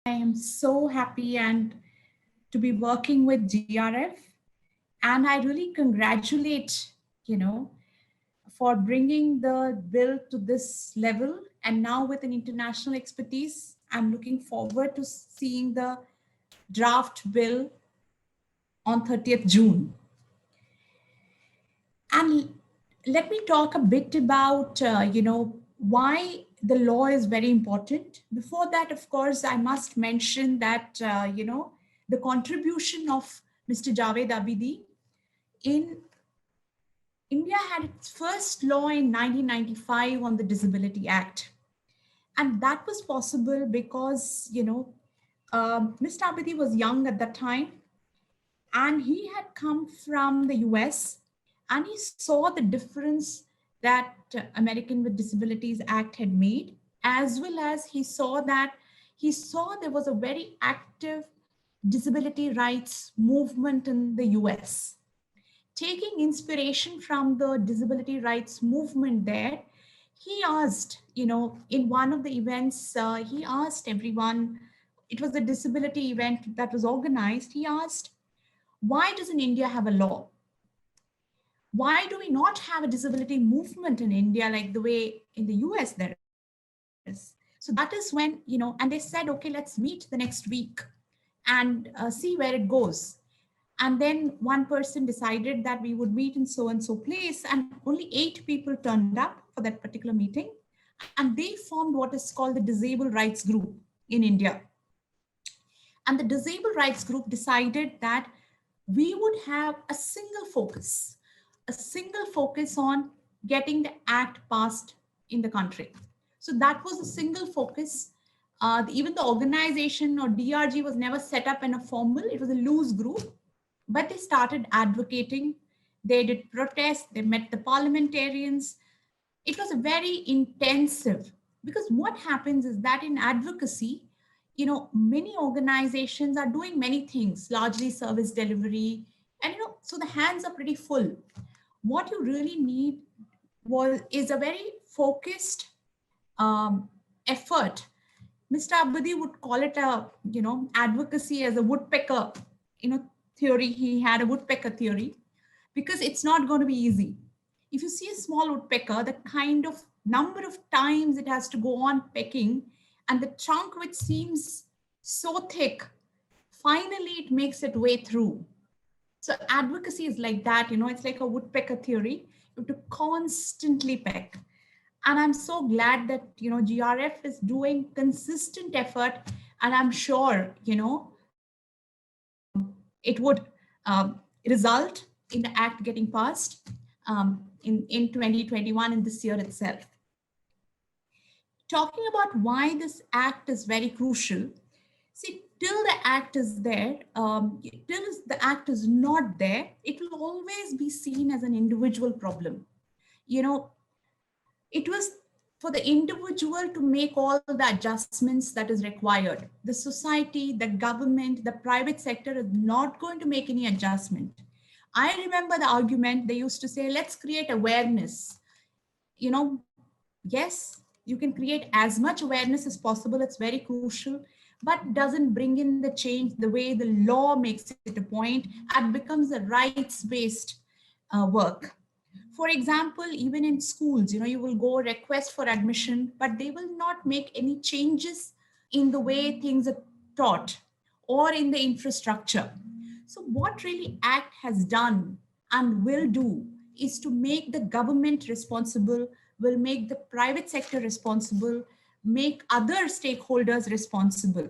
I am so happy and to be working with GRF, and I really congratulate, you know, for bringing the bill to this level. And now with an international expertise, I'm looking forward to seeing the draft bill on 30th June. And let me talk a bit about, why the law is very important. Before that, of course, I must mention that, the contribution of Mr. Javed Abidi in India had its first law in 1995 on the Disability Act. And that was possible because, Mr. Abidi was young at that time and he had come from the US and he saw the difference that American with Disabilities Act had made, as well as he saw there was a very active disability rights movement in the US. Taking inspiration from the disability rights movement there, he asked, in one of the events, he asked everyone, it was a disability event that was organized. He asked, why doesn't India have a law? Why do we not have a disability movement in India like the way in the US there is? So that is when, and they said, okay, let's meet the next week and see where it goes. And then one person decided that we would meet in so and so place, and only 8 people turned up for that particular meeting. And they formed what is called the Disabled Rights Group in India. And the Disabled Rights Group decided that we would have a single focus on getting the act passed in the country. So that was a single focus. Even the organization or DRG was never set up in a formal, it was a loose group, but they started advocating. They did protests, they met the parliamentarians. It was a very intensive, because what happens is that in advocacy, many organizations are doing many things, largely service delivery, and so the hands are pretty full. What you really need is a very focused effort. Mr. Abadi would call it a, advocacy as a woodpecker, theory. He had a woodpecker theory because it's not going to be easy. If you see a small woodpecker, the kind of number of times it has to go on pecking, and the trunk which seems so thick, finally it makes its way through. So advocacy is like that, it's like a woodpecker theory. You have to constantly peck. And I'm so glad that, GRF is doing consistent effort, and I'm sure, it would result in the act getting passed in 2021, in this year itself. Talking about why this act is very crucial, see, till the act is there, till the act is not there, it will always be seen as an individual problem. It was for the individual to make all the adjustments that is required. The society, the government, the private sector is not going to make any adjustment. I remember the argument they used to say, let's create awareness. Yes, you can create as much awareness as possible. It's very crucial, but doesn't bring in the change the way the law makes it a point. It becomes a rights-based work. For example, even in schools, you will go request for admission, but they will not make any changes in the way things are taught or in the infrastructure. So what really ACT has done and will do is to make the government responsible, will make the private sector responsible, make other stakeholders responsible.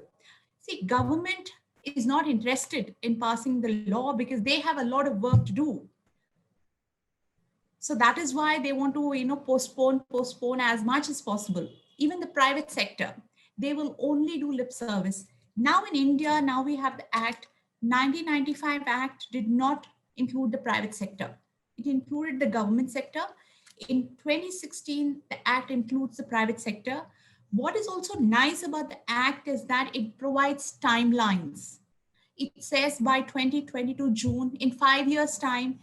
See, government is not interested in passing the law because they have a lot of work to do. So that is why they want to, postpone as much as possible. Even the private sector, they will only do lip service. Now in India, now we have the Act. 1995 Act did not include the private sector. It included the government sector. In 2016, the Act includes the private sector. What is also nice about the Act is that it provides timelines. It says by 2022 June, in 5 years' time,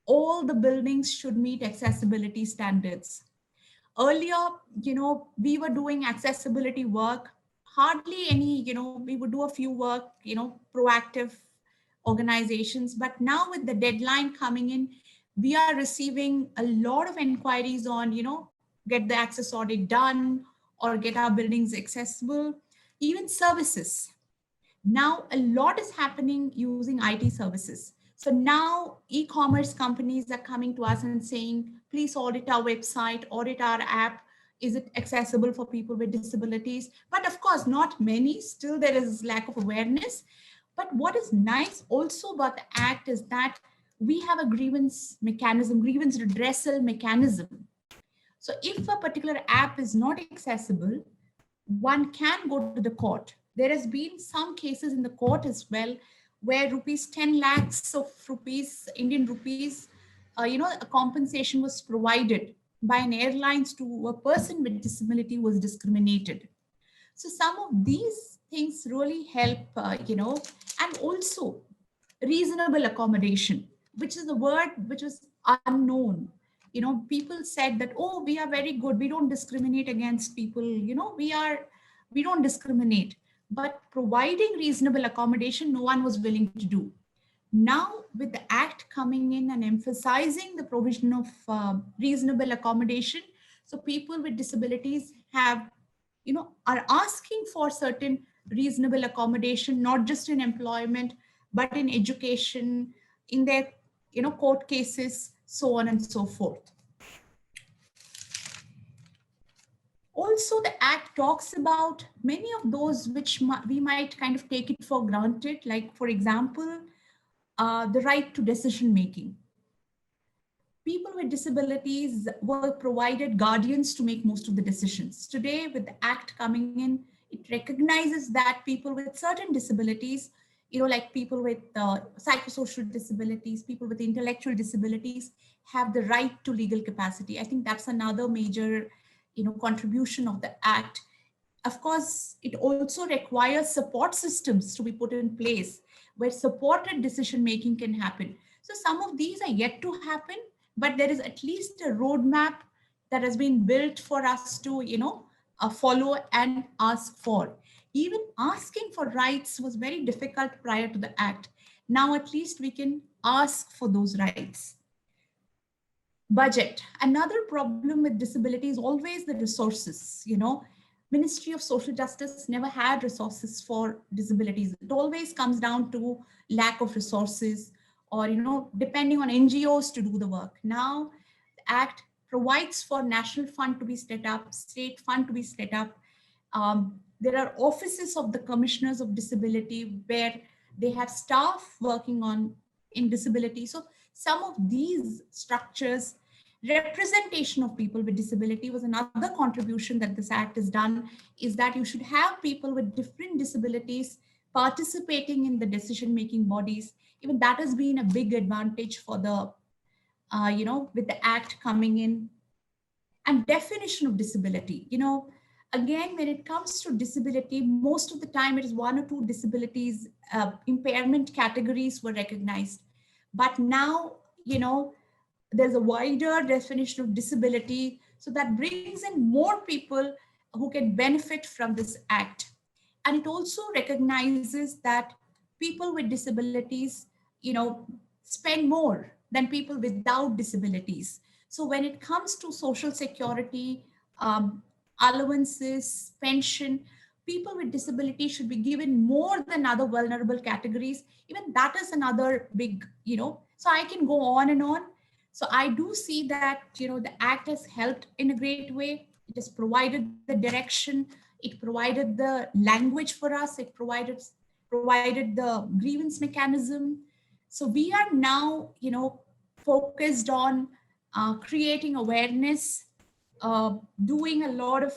all the buildings should meet accessibility standards. Earlier, we were doing accessibility work hardly any, we would do a few work, proactive organizations. But now with the deadline coming in, we are receiving a lot of inquiries on, get the access audit done or get our buildings accessible, even services. Now a lot is happening using IT services. So now e-commerce companies are coming to us and saying, please audit our website, audit our app. Is it accessible for people with disabilities? But of course, not many. Still, there is lack of awareness. But what is nice also about the act is that we have a grievance mechanism, grievance redressal mechanism. So if a particular app is not accessible, one can go to the court. There has been some cases in the court as well where rupees 10 lakhs of rupees, Indian rupees, a compensation was provided by an airlines to a person with disability who was discriminated. So some of these things really help, and also reasonable accommodation, which is a word which was unknown. People said that, oh, we are very good, we don't discriminate against people, we don't discriminate. But providing reasonable accommodation, no one was willing to do. Now with the act coming in and emphasizing the provision of reasonable accommodation, so people with disabilities have, are asking for certain reasonable accommodation, not just in employment, but in education, in their, court cases, so on and so forth. Also, the act talks about many of those which we might kind of take it for granted, like, for example, the right to decision making. People with disabilities were provided guardians to make most of the decisions. Today, with the act coming in, it recognizes that people with certain disabilities, like people with psychosocial disabilities, people with intellectual disabilities, have the right to legal capacity. I think that's another major, contribution of the act. Of course, it also requires support systems to be put in place where supported decision making can happen. So some of these are yet to happen, but there is at least a roadmap that has been built for us to, follow and ask for. Even asking for rights was very difficult prior to the act. Now at least we can ask for those rights. Budget. Another problem with disability is always the resources. Ministry of Social Justice never had resources for disabilities. It always comes down to lack of resources, or depending on NGOs to do the work. Now the act provides for national fund to be set up, state fund to be set up. There are offices of the commissioners of disability where they have staff working on in disability. So some of these structures, representation of people with disability was another contribution that this act has done, is that you should have people with different disabilities participating in the decision making bodies. Even that has been a big advantage for the with the act coming in. And definition of disability, again, when it comes to disability, most of the time it is one or two disabilities, impairment categories were recognized. But now, there's a wider definition of disability, so that brings in more people who can benefit from this act. And it also recognizes that people with disabilities, spend more than people without disabilities. So when it comes to social security, allowances, pension, people with disability should be given more than other vulnerable categories. Even that is another big, so I can go on and on. So I do see that, the act has helped in a great way. It has provided the direction, it provided the language for us, it provided the grievance mechanism. So we are now, focused on creating awareness, doing a lot of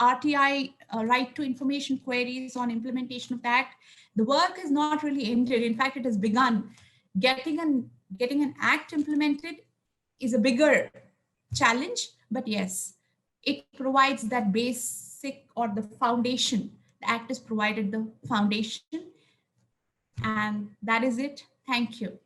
RTI, right to information queries on implementation of the act. The work has not really ended. In fact, it has begun. Getting an act implemented is a bigger challenge, but yes, it provides that basic or the foundation. The act has provided the foundation, and that is it. Thank you.